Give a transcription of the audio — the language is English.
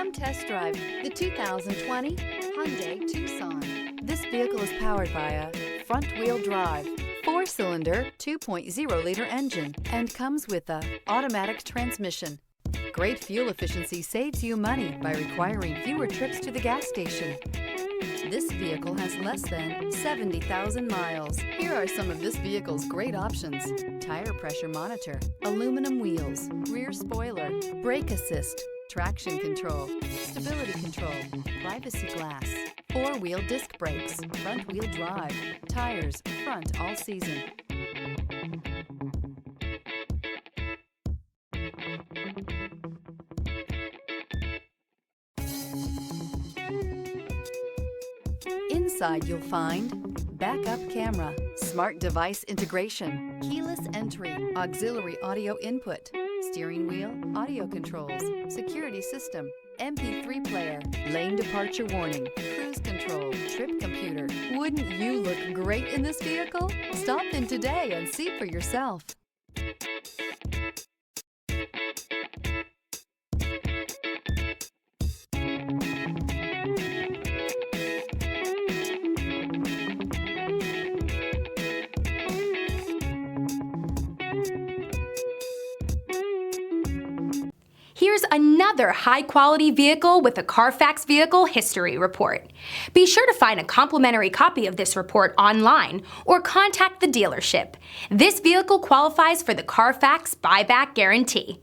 Come test drive the 2020 Hyundai Tucson. This vehicle is powered by a front-wheel drive, 4-cylinder, 2.0-liter engine and comes with a automatic transmission. Great fuel efficiency saves you money by requiring fewer trips to the gas station. This vehicle has less than 70,000 miles. Here are some of this vehicle's great options: tire pressure monitor, aluminum wheels, rear spoiler, brake assist, traction control, stability control, privacy glass, 4-wheel disc brakes, front-wheel drive, tires, front all season. Inside you'll find backup camera, smart device integration, keyless entry, auxiliary audio input, steering wheel audio controls, security system, MP3 player, lane departure warning, cruise control, trip computer. Wouldn't you look great in this vehicle? Stop in today and see for yourself. Here's another high-quality vehicle with a Carfax Vehicle History Report. Be sure to find a complimentary copy of this report online or contact the dealership. This vehicle qualifies for the Carfax Buyback Guarantee.